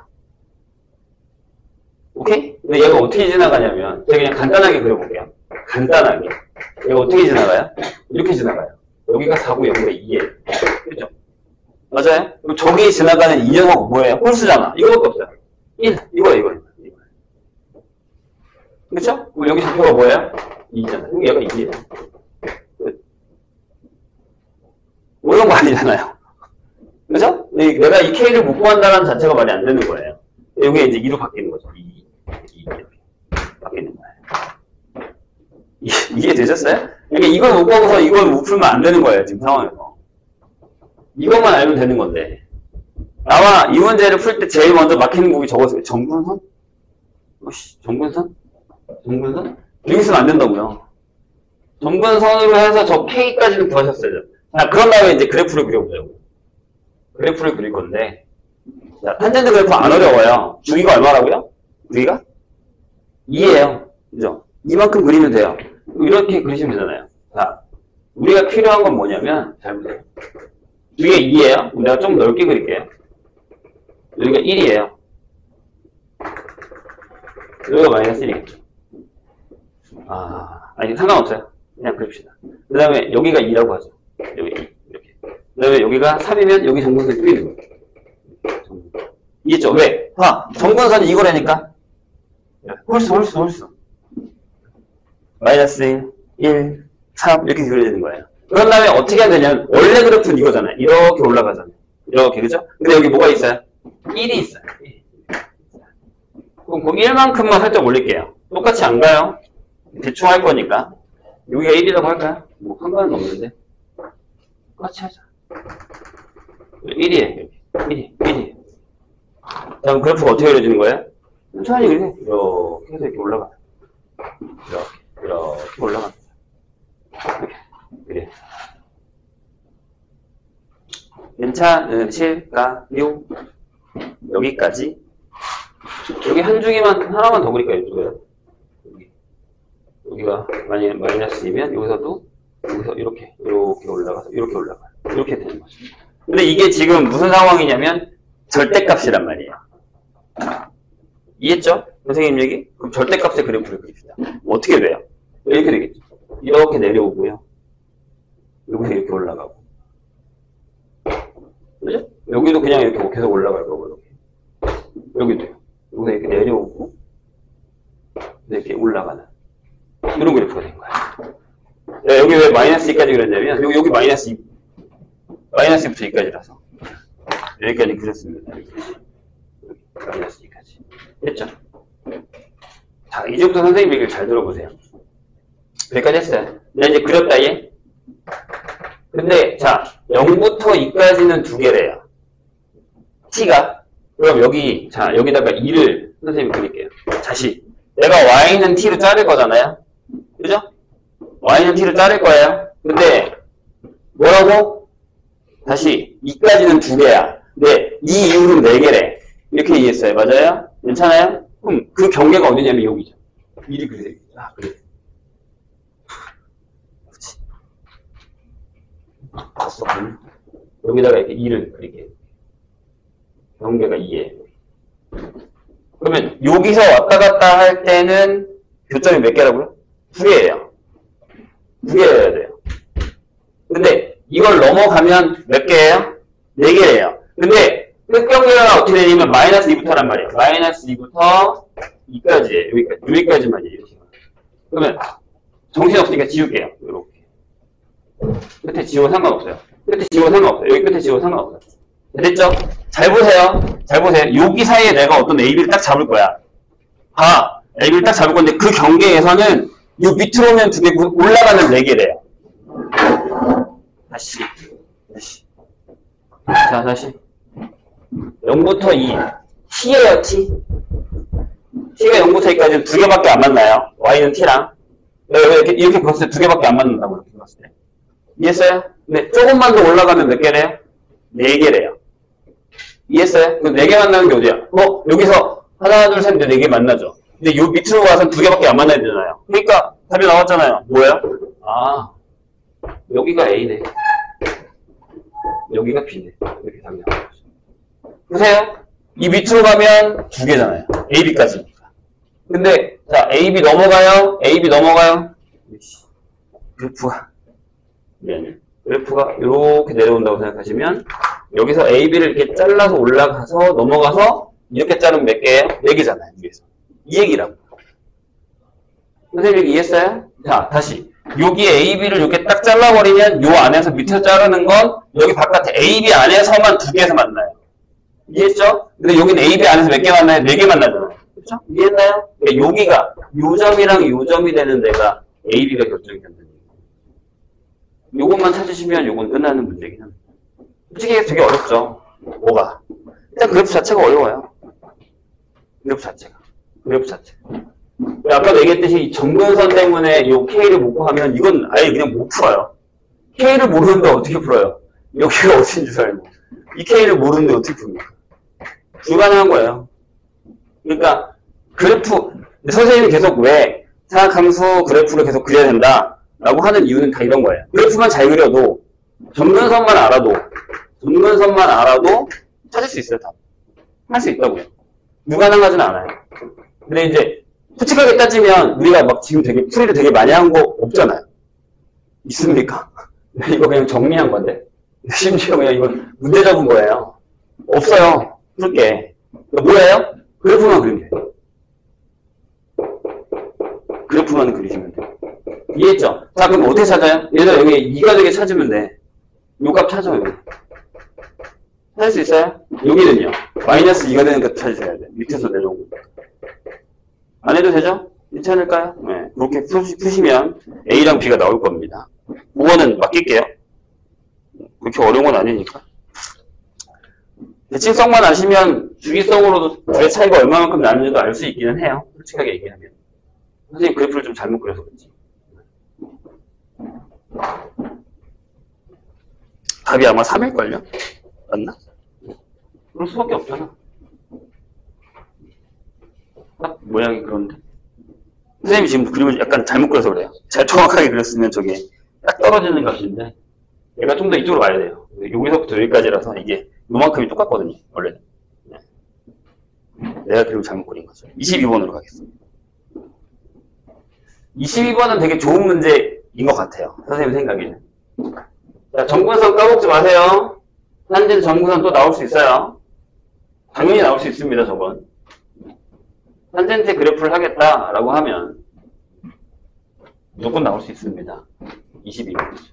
오케이? 근데 얘가 어떻게 지나가냐면, 제가 그냥 간단하게 그려볼게요. 간단하게. 얘가 어떻게 지나가요? 이렇게 지나가요. 여기가 4고 여기가 2예요. 그죠? 맞아요? 그럼 저기 지나가는 이 녀석 뭐예요? 홀수잖아. 이거밖에 없어요. 1. 이거. 그쵸? 그럼 여기 좌표가 뭐예요? 2잖아요. 그럼 얘가 2예요. 어려운 거 아니잖아요. 그죠? 내가 이 K를 못 구한다는 자체가 말이 안 되는 거예요. 여기에 이제 2로 바뀌는 거죠. 2 이렇게 바뀌는 거예요. 이해되셨어요? 그러니까 이걸 못 구하고서 이걸 못 풀면 안 되는 거예요. 지금 상황에서. 이것만 알면 되는 건데. 나와 이 문제를 풀 때 제일 먼저 막히는 곡이 저거였어요. 정분선? 정분선? 여기 있으면 안 된다고요. 정분선으로 해서 저 K까지는 구하셨어요. 자, 그런 다음에 이제 그래프를 그려보자고. 그래프를 그릴 건데. 자, 탄젠트 그래프 안 어려워요. 주기가 얼마라고요? 주기가? 2예요. 그죠? 이만큼 그리면 돼요. 이렇게 그리시면 되잖아요. 자, 우리가 필요한 건 뭐냐면, 잘 보세요. 주기가 2예요. 그럼 내가 좀 넓게 그릴게요. 여기가 1이에요. 여기가 마이너스 1이겠죠. 아니, 상관없어요. 그냥 그립시다. 그 다음에 여기가 2라고 하죠. 여기 2. 이렇게. 그 다음에 여기가 3이면 여기 정분선이 뚫리는 거예요. 이해했죠? 왜? 정분선이 이거라니까? 홀수. 마이너스 1, 3, 이렇게 그려지는 거예요. 그런 다음에 어떻게 해야 되냐면, 원래 그래프는 이거잖아요. 이렇게 올라가잖아요. 이렇게, 그죠? 근데 여기 뭐가 있어요? 1이 있어요. 그럼 그 1만큼만 살짝 올릴게요. 똑같이 안 가요. 대충 할 거니까. 여기가 1이라고 할까요? 뭐, 상관은 없는데. 똑같이 하자. 1이에요. 1이. 자, 그럼 그래프가 어떻게 그려지는 거예요? 천천히 그리세요. 이렇게 해서 이렇게 올라가요. 이렇게 올라가요. 그래. 괜찮으실까요? 여기까지. 여기 한 주기만, 하나만 더 그릴까요? 이쪽에요? 여기가 마이너스 2면 여기서 이렇게 올라가서 이렇게 올라가요. 이렇게 되는 거죠. 근데 이게 지금 무슨 상황이냐면 절대값이란 말이에요. 이해했죠? 선생님 얘기? 그럼 절대값의 그래프를 그립시다. 어떻게 돼요? 이렇게 되겠죠. 이렇게 내려오고요. 여기서 이렇게 올라가고. 그죠? 여기도 그냥 이렇게 계속 올라갈 거고, 이렇게. 여기도요. 여기서 이렇게 내려오고, 이렇게 올라가는. 이런 그래프가 된 거야. 여기 왜 마이너스 2까지 그렸냐면, 여기 마이너스 2, 마이너스 2부터 2까지라서. 여기까지 그렸습니다. 여기. 마이너스 2까지. 됐죠? 자, 이제부터 선생님 얘기를 잘 들어보세요. 여기까지 했어요. 내가 이제 그렸다, 얘. 근데, 자, 0부터 2까지는 두 개래요. t가. 그럼 여기, 자, 여기다가 2를 선생님이 그릴게요. 다시. 내가 y는 t로 자를 거잖아요? 그죠? y는 t로 자를 거예요. 근데, 뭐라고? 다시, 2까지는 두 개야. 근데, 이 이후로는 4개래. 이렇게 이해했어요. 맞아요? 괜찮아요? 그럼 그 경계가 어디냐면 여기죠. 1이 그래. 그래. 그렇지. 봤어. 여기다가 이렇게 2를 그릴게요. 경계가 2예요. 그러면 여기서 왔다 갔다 할 때는 교점이 몇 개라고요? 2개예요. 2개여야 돼요. 근데 이걸 넘어가면 몇 개예요? 4개예요. 근데 끝경계가 어떻게 되냐면 마이너스 2부터란 말이에요. 마이너스 2부터 2까지예요. 여기까지만이에요. 그러면 정신없으니까 지울게요. 이렇게. 끝에 지워도 상관없어요. 끝에 지워도 상관없어요. 여기 끝에 지워도 상관없어요. 됐죠? 잘 보세요. 잘 보세요. 여기 사이에 내가 어떤 AB를 딱 잡을 거야. AB를 딱 잡을 건데 그 경계에서는 이 밑으로 오면 2개, 올라가는 4개래요. 다시. 자, 다시. 0부터 2. t예요, t. t가 0부터 2까지는 2개밖에 안 만나요. y는 t랑. 이렇게 봤을 때 2개밖에 안 만난다고 이렇게 봤을 때. 이해했어요? 근데 조금만 더 올라가면 몇 개래요? 4개래요. 이해했어요? 그 4개 만나는 게 어디야? 여기서 하나, 둘, 셋, 넷, 4개 만나죠. 근데 요 밑으로 가서는 2개밖에 안 만나야 되잖아요. 그러니까 답이 나왔잖아요. 뭐예요? 여기가 A네. 여기가 B네. 이렇게 답이 나오는 거죠. 보세요. 이 밑으로 가면 두 개잖아요. A, B까지니까. 근데 자, A, B 넘어가요. A, B 넘어가요. 그래프가 이렇게 내려온다고 생각하시면 여기서 A, B를 이렇게 잘라서 올라가서 넘어가서 이렇게 자르면 몇 개예요? 4개잖아요. 위에서. 이 얘기라고. 선생님 이해했어요? 자, 다시. 여기 A, B를 이렇게 딱 잘라버리면 요 안에서 밑에서 자르는 건 여기 바깥에 A, B 안에서만 2개에서 만나요. 이해했죠? 근데 여기는 A, B 안에서 몇 개 만나요? 4개 만나잖아요. 그렇죠? 이해했나요? 그러니까 여기가 요 점이랑 요 점이 되는 데가 A, B가 결정이 된다는 얘기예요. 요것만 찾으시면 요건 끝나는 문제긴 합니다. 솔직히 되게 어렵죠? 뭐가? 일단 그래프 자체가 어려워요. 그래프 자체가. 아까 얘기했듯이 이 점근선 때문에 이 K를 못 구하면 이건 아예 그냥 못 풀어요. K를 모르는데 어떻게 풀어요? 여기가 어딘지 살고. 이 K를 모르는데 어떻게 풉니까? 불가능한 거예요. 그러니까 그래프, 선생님이 계속 왜 사각함수 그래프를 계속 그려야 된다 라고 하는 이유는 다 이런 거예요. 그래프만 잘 그려도 점근선만 알아도 찾을 수 있어요. 다. 할 수 있다고요. 불가능하진 않아요. 근데 이제 솔직하게 따지면 우리가 막 지금 되게 풀이를 되게 많이 한 거 없잖아요. 있습니까? 이거 그냥 정리한 건데 심지어 그냥 이건 문제 적은 거예요. 없어요. 풀 게. 뭐예요? 그래프만 그리면 돼요. 그래프만 그리시면 돼요. 이해했죠? 자, 그럼 어떻게 찾아요? 예를 들어 여기 2가 되게 찾으면 돼. 요 값 찾아요. 여기. 찾을 수 있어요? 여기는요. 마이너스 2가 되는 것 찾으셔야 돼. 밑에서 내려오고. 안 해도 되죠? 괜찮을까요? 네. 그렇게 푸시면 A랑 B가 나올 겁니다. 5번은 맡길게요. 그렇게 어려운 건 아니니까. 대칭성만 아시면 주기성으로도 둘의 차이가 얼마만큼 나는지도 알 수 있기는 해요. 솔직하게 얘기하면. 선생님 그래프를 좀 잘못 그려서 그렇지. 답이 아마 3일걸요? 맞나? 그럴 수밖에 없잖아. 딱 모양이 그런데. 선생님이 지금 그림을 약간 잘못 그려서 그래요. 잘 정확하게 그렸으면 저게 딱 떨어지는 값인데 얘가 좀 더 이쪽으로 와야 돼요. 여기서부터 여기까지라서 이게 요만큼이 똑같거든요. 원래는. 네. 내가 그림을 잘못 그린 거죠. 22번으로 가겠습니다. 22번은 되게 좋은 문제인 것 같아요. 선생님 생각에는. 자, 점근선 까먹지 마세요. 탄젠트 점근선 또 나올 수 있어요. 당연히 나올 수 있습니다. 저건. 탄젠트 그래프를 하겠다라고 하면 무조건 나올 수 있습니다. 22번이죠.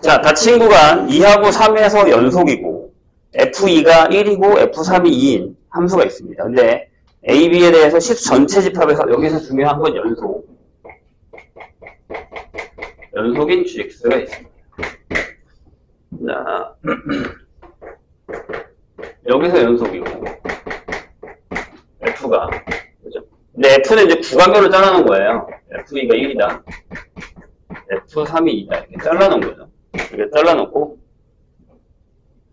자, 닫힌 구간 2하고 3에서 연속이고 F2가 1이고 F3이 2인 함수가 있습니다. 근데 A, B에 대해서 시수 전체 집합에서 여기서 중요한 건 연속인 GX가 있습니다. 자, 여기서 연속이고 F가 그죠? 근데 F는 이제 구간별로 잘라놓은 거예요. F2가 1이다. F3이 2다. 이렇게 잘라놓은 거죠. 이렇게 잘라놓고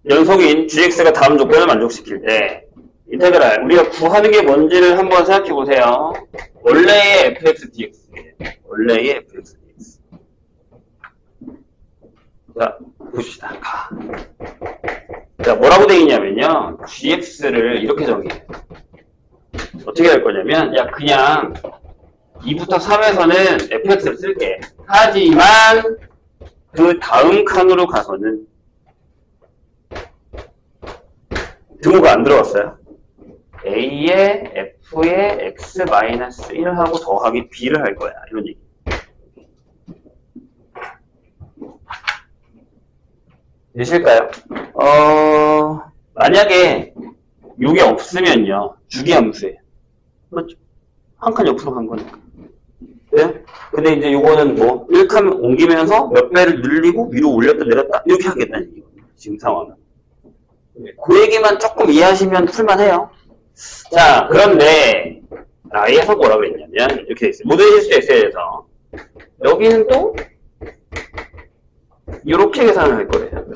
연속인 GX가 다음 조건을 만족시킬 때 인테그랄 우리가 구하는 게 뭔지를 한번 생각해 보세요. 원래의 fx dx예요. 원래의 fx dx. 자, 봅시다. 자, 뭐라고 되어 있냐면요. gx를 이렇게 정의해요. 어떻게 할 거냐면, 야, 그냥 2부터 3에서는 fx를 쓸게. 하지만 그 다음 칸으로 가서는 등호가 안 들어갔어요. A에 F에 X-1하고 더하기 B를 할 거야. 이런 얘기. 되실까요? 만약에 요게 없으면요. 주기함수예요. 그렇죠? 한 칸 옆으로 간 거니까. 네? 근데 이제 요거는 뭐 1칸 옮기면서 몇 배를 늘리고 위로 올렸다 내렸다 이렇게 하겠다는 얘기거든요. 지금 상황은. 그 얘기만 조금 이해하시면 풀만해요. 자, 그런데 I에서 뭐라고 했냐면 이렇게 돼 있어요. 모든 실수 X에 대해서 여기는 또 이렇게 계산을 할 거예요.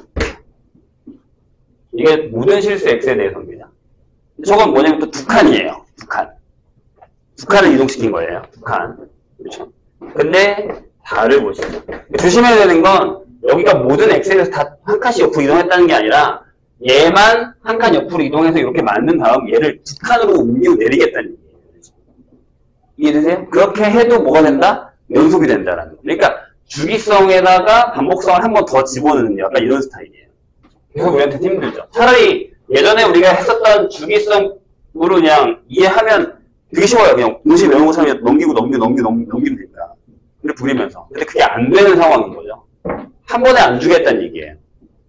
이게 모든 실수 X에 대해서입니다. 저건 뭐냐면 또 두 칸이에요. 두 칸을 이동시킨 거예요. 두 칸. 그렇죠? 근데 다를 보시죠. 조심해야 되는 건 여기가 모든 x에서 다 한 칸씩 옆으로 이동했다는 게 아니라 얘만 한 칸 옆으로 이동해서 이렇게 만든 다음 얘를 두 칸으로 옮기고 내리겠다는 얘기예요. 이해되세요? 그렇게 해도 뭐가 된다? 연속이 된다라는 거. 그러니까 주기성에다가 반복성을 한 번 더 집어넣는 약간 이런 스타일이에요. 그래서 우리한테 힘들죠. 차라리 예전에 우리가 했었던 주기성으로 그냥 이해하면 되게 쉬워요. 그냥 동시에 외운 것처럼 넘기면 됩니다. 근데 부리면서. 근데 그게 안 되는 상황인 거죠. 한 번에 안 주겠다는 얘기예요.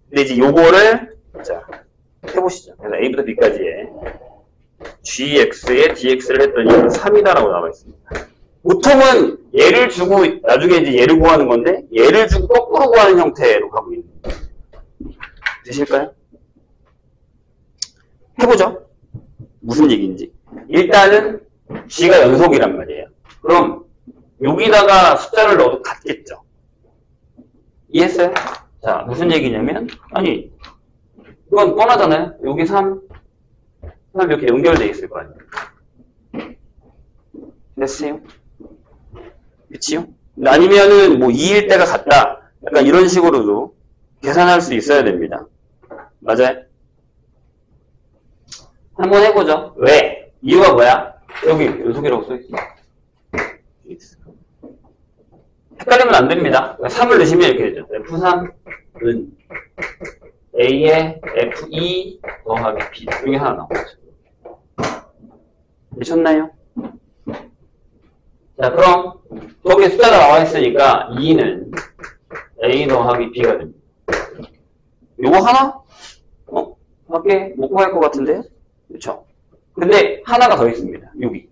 근데 이제 요거를 자 해보시죠. 그래서 A부터 B까지의 GX에 DX를 했더니 3이다라고 나와 있습니다. 보통은 얘를 주고 나중에 이제 얘를 구하는 건데 얘를 주고 거꾸로 구하는 형태로 가고 있는 거예요. 되실까요? 해보죠. 무슨 얘기인지. 일단은 G가 연속이란 말이에요. 그럼 여기다가 숫자를 넣어도 같겠죠. 이해했어요? 자, 무슨 얘기냐면 아니 이건 뻔하잖아요. 여기 3 이렇게 연결되어 있을 거 아니에요. 됐어요? 그치요? 아니면은 뭐 2일 때가 같다. 약간 이런 식으로도 계산할 수 있어야 됩니다. 맞아요? 한번 해보죠. 왜? 이유가 뭐야? 여기 연속이라고 써있어. 헷갈리면 안 됩니다. 3을 넣으시면 이렇게 되죠. F3은 A에 F2 더하기 B. 여기 하나 나오죠. 되셨나요? 자, 그럼 거기에 숫자가 나와 있으니까 2는 A 더하기 B가 됩니다. 요거 하나? 밖에 못 구할 것 같은데? 그쵸? 근데 하나가 더 있습니다. 여기.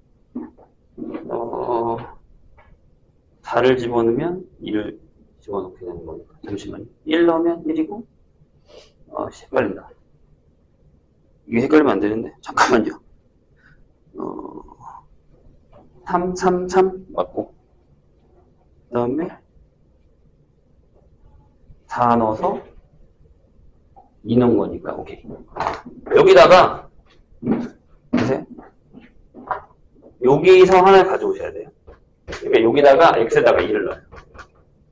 4를 집어넣으면 2를 집어넣게 되는 거니까. 잠시만요. 1 넣으면 1이고, 헷갈린다. 이게 헷갈리면 안 되는데. 잠깐만요. 3, 3, 3 맞고. 그 다음에 4 넣어서 2 넣은 거니까, 오케이. 여기다가, 보세요. 여기서 하나를 가져오셔야 돼요. 그러니까 여기다가 x에다가 2를 넣어요.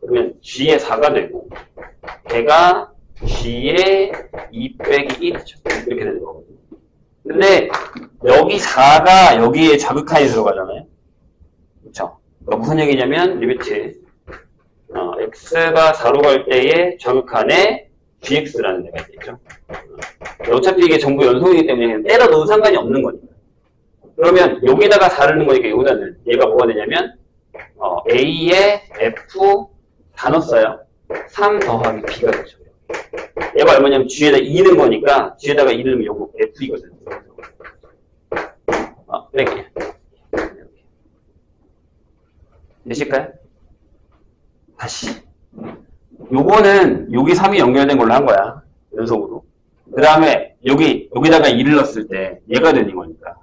그러면 g의 4가 되고 걔가 g의 2 빼기 1이죠. 이렇게 되는 거거든요. 근데 여기 4가 여기에 자극한이 들어가잖아요. 그렇죠? 그러니까 무슨 얘기냐면 리미트 x가 4로 갈 때의 자극한에 gx라는 데가 있겠죠. 어차피 이게 전부 연속이기 때문에 때려 넣어도 상관이 없는 거니까. 그러면 여기다가 4를 넣는 거니까 여기다 넣는 얘가 뭐가 되냐면 A에 F 다 넣었어요. 3 더하기 B가 되죠. 얘가 얼마냐면 G에다 2 넣은 거니까 G에다가 2 넣으면 요거 F이거든요. 빼기. 되실까요? 다시. 요거는 여기 3이 연결된 걸로 한 거야. 연속으로. 그 다음에 여기다가 2를 넣었을 때 얘가 되는 거니까.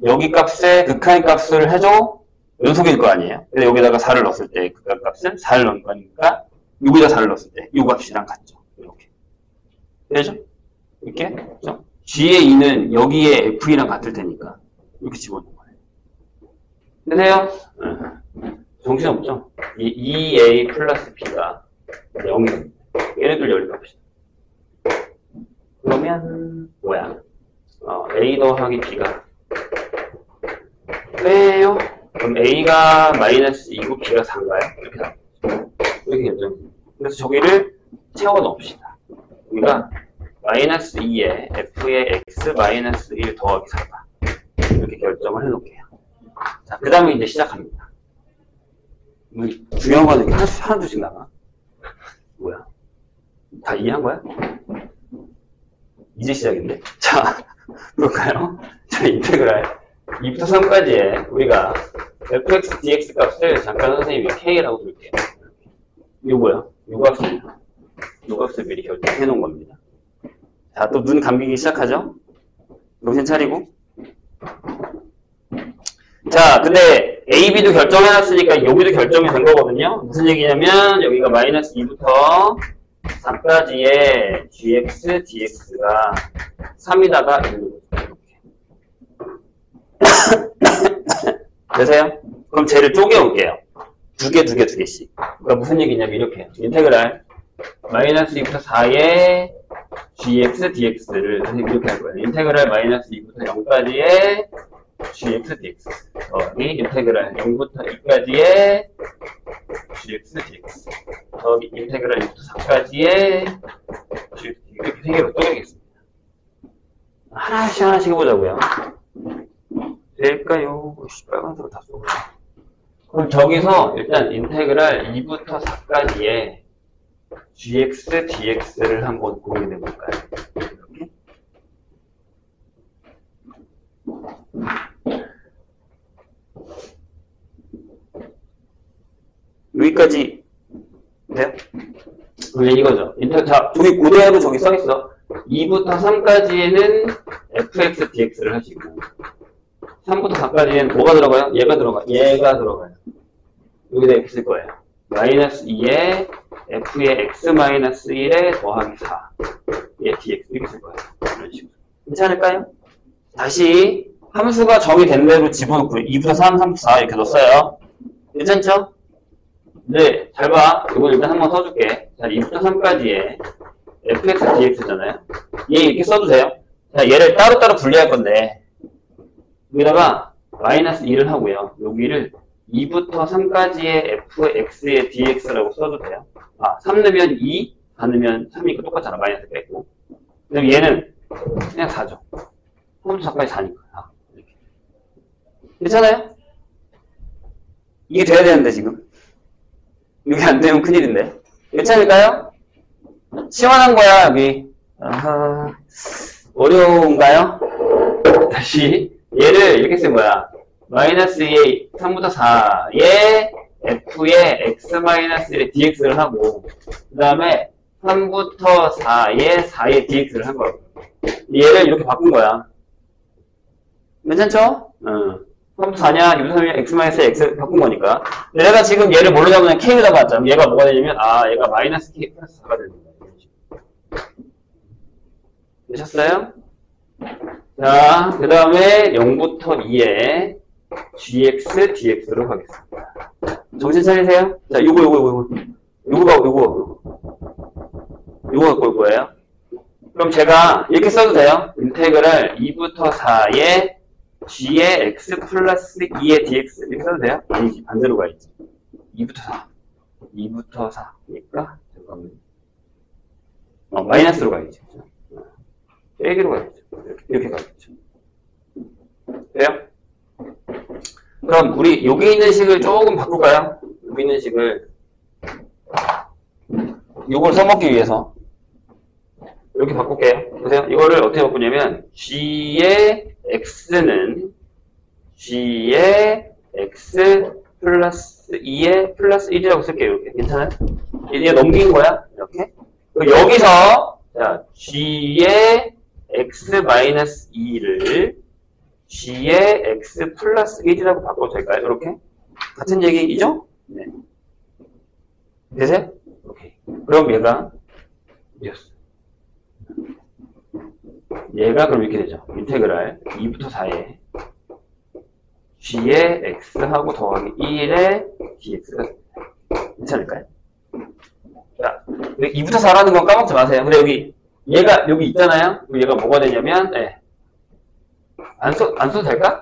여기 값에 극한의 값을 해줘 연속일 거 아니에요. 근데 여기다가 4를 넣었을 때 극한 값은 4를 넣은 거니까 여기다 4를 넣었을 때 이 값이랑 같죠. 이렇게. 되죠? 이렇게. 그렇죠? G의 2는 여기에 F이랑 같을 테니까 이렇게 집어넣는 거예요. 되세요? 정신없죠? 이 2A 플러스 B가 0입니다. 얘네들 열립합시다. 그러면 뭐야? A 더하기 B가 빼요. 그럼 A가 마이너스 2고 B가 4인가요? 이렇게 나옵니다. 이렇게 결정입니다. 그래서 저기를 채워 넣읍시다. 여기가 마이너스 2에 F의 X 마이너스 1 더하기 4다. 이렇게 결정을 해놓을게요. 자, 그 다음에 이제 시작합니다. 중요한 거는 이렇게 하나둘씩 나가. 뭐야? 다 이해한 거야? 이제 시작인데? 자, 볼까요? 자, 인테그랄 2부터 3까지의 우리가 fx, dx 값을 잠깐 선생님이 k라고 둘게요. 이거 뭐야? 요 값입니다. 요 값을 미리 결정해 놓은 겁니다. 자, 또 눈 감기기 시작하죠? 정신 차리고. 자, 근데 A, B도 결정해놨으니까 여기도 결정이 된 거거든요. 무슨 얘기냐면 여기가 마이너스 2부터 3까지의 gx, dx가 3이다가 1로 이렇게. 되세요? 그럼 쟤를 쪼개올게요. 두 개씩. 그러니까 무슨 얘기냐면 이렇게 해요. 인테그랄 마이너스 2부터 4의 gx dx를 이렇게 할 거예요. 인테그랄 마이너스 2부터 0까지의 gx dx 더하기 인테그랄 0부터 2까지의 gx dx 더하기 인테그랄 2부터 4까지의 gx dx 이렇게 세 개로 쪼개겠습니다. 하나씩 해보자고요. 될까요? 빨간색으로 다 쏘고. 그럼 저기서 일단 인테그랄 2부터 4까지의 gx dx를 한번 고민해 볼까요? 이렇게. 여기까지 돼요? 그게 이거죠. 자, 저기 그대로 저기 써있어. 2부터 3까지는 fx dx를 하시고 3부터 4까지는 뭐가 들어가요? 얘가 들어가요. 여기다 이렇게 쓸 거예요. 마이너스 2에 f의 x 마이너스 1에 더하기 4 예, dx 이렇게 쓸 거예요. 이런 식으로. 괜찮을까요? 다시 함수가 정의된 대로 집어넣고 2부터 3, 3부터 4 이렇게 넣었어요. 괜찮죠? 네, 잘 봐. 이걸 일단 한번 써줄게. 자, 2부터 3까지의 fx dx잖아요. 얘 이렇게 써도 돼요. 자, 얘를 따로따로 분리할 건데 여기다가 마이너스 1을 하고요. 여기를 2부터 3까지의 fx의 dx라고 써도 돼요. 아, 3 넣으면 2, 4 넣으면 3이니까 똑같잖아. 마이너스 뺐고. 그럼 얘는 그냥 4죠. 3부터 4까지 4니까. 아, 이렇게. 괜찮아요? 이게 돼야 되는데, 지금. 이게 안 되면 큰일인데. 괜찮을까요? 시원한 거야, 여기. 아하. 어려운가요? 다시. 얘를 이렇게 쓴 거야. 마이너스 2의 3부터 4의 f의 x 마이너스 1의 dx를 하고 그 다음에 3부터 4의 dx를 한 거야. 얘를 이렇게 바꾼 거야. 괜찮죠? 3부터 4냐 2부터 3냐 x 마이너스 x 바꾼 거니까. 근데 내가 지금 얘를 뭘로 잡으면 k에다 봤잖아. 얘가 뭐가 되냐면 얘가 마이너스 k 플러스 4가 되는 거야. 되셨어요? 자, 그 다음에 0부터 2에 gx, dx로 가겠습니다. 정신 차리세요? 자, 요거 갖고 올 거예요. 그럼 제가 이렇게 써도 돼요. 인테그랄 2부터 4의 g의 x 플러스 2의 dx 이렇게 써도 돼요? 아니지, 반대로 가야지. 2부터 4니까 잠깐만요. 마이너스로 가야지. 빼기로 가야죠. 이렇게 가겠죠. 돼요? 그럼 우리 여기 있는 식을 조금 바꿀까요? 여기 있는 식을 이걸 써먹기 위해서 이렇게 바꿀게요. 보세요. 이거를 어떻게 바꾸냐면 g의 x는 g의 x 플러스 2의 플러스 1이라고 쓸게요. 이렇게. 괜찮아요? 이게 넘긴 거야. 이렇게. 여기서 자, g의 x 마이너스 2를 g의 x 플러스 1이라고 바꿔도 될까요? 이렇게? 같은 얘기이죠? 네. 되세요? 오케이. 그럼 얘가 그럼 이렇게 되죠. 인테그랄 2부터 4에 g의 x하고 더하기 1의 dx가 괜찮을까요? 자, 2부터 4라는 건 까먹지 마세요. 근데 얘가 여기 있잖아요? 얘가 뭐가 되냐면, 네. 안 써도 될까?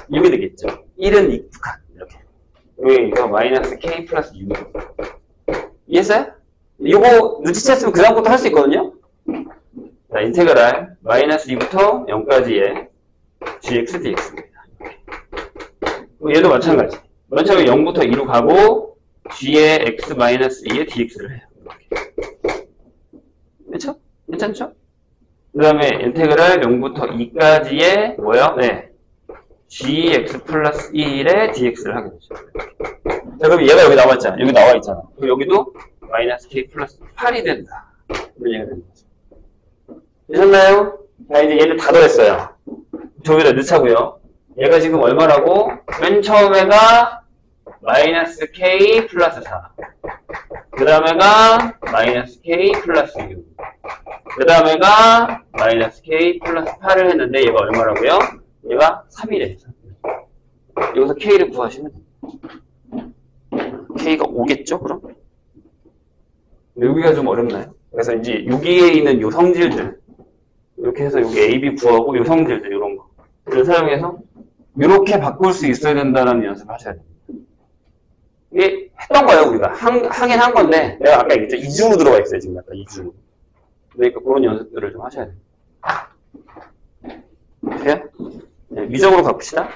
이렇게 되겠죠. 1은 익숙한, 이렇게. 여기가 마이너스 k 플러스 6. 이해했어요? 이거 눈치챘으면 그 다음 것도 할 수 있거든요? 자, 인테그랄 마이너스 2부터 0까지의 gx dx입니다. 얘도 마찬가지. 맨 처음에 0부터 2로 가고, g의 x 마이너스 2의 dx를 해요. 그렇죠? 괜찮죠? 그 다음에 인테그랄 0부터 2까지의 뭐요? 네. gx 플러스 1의 dx를 하게 되죠. 자, 그럼 얘가 여기 나와 있잖아. 그럼 여기도 마이너스 k 플러스 8이 된다. 이런 얘기가 되는 거죠. 되셨나요? 자, 이제 얘를 다 더했어요. 저기다 넣자고요. 얘가 지금 얼마라고? 맨 처음에가 마이너스 k 플러스 4. 그 다음에가 마이너스 k 플러스 6. 그 다음에가 마이너스 k 플러스 8을 했는데 얘가 얼마라고요? 얘가 3이래. 여기서 K를 구하시면 K가 5겠죠, 그럼? 여기가 좀 어렵나요? 그래서 이제 여기에 있는 요 성질들, 이렇게 해서 여기 A, B 구하고 요 성질들, 이런 거를 사용해서 이렇게 바꿀 수 있어야 된다는 연습을 하셔야 돼요. 이게 했던 거예요, 우리가. 하긴 한 건데, 내가 아까 얘기했죠. 이중으로 들어가 있어요, 지금 약간 이중. 그러니까 그런 연습들을 좀 하셔야 돼요. 돼요? 네, 미적으로 가봅시다.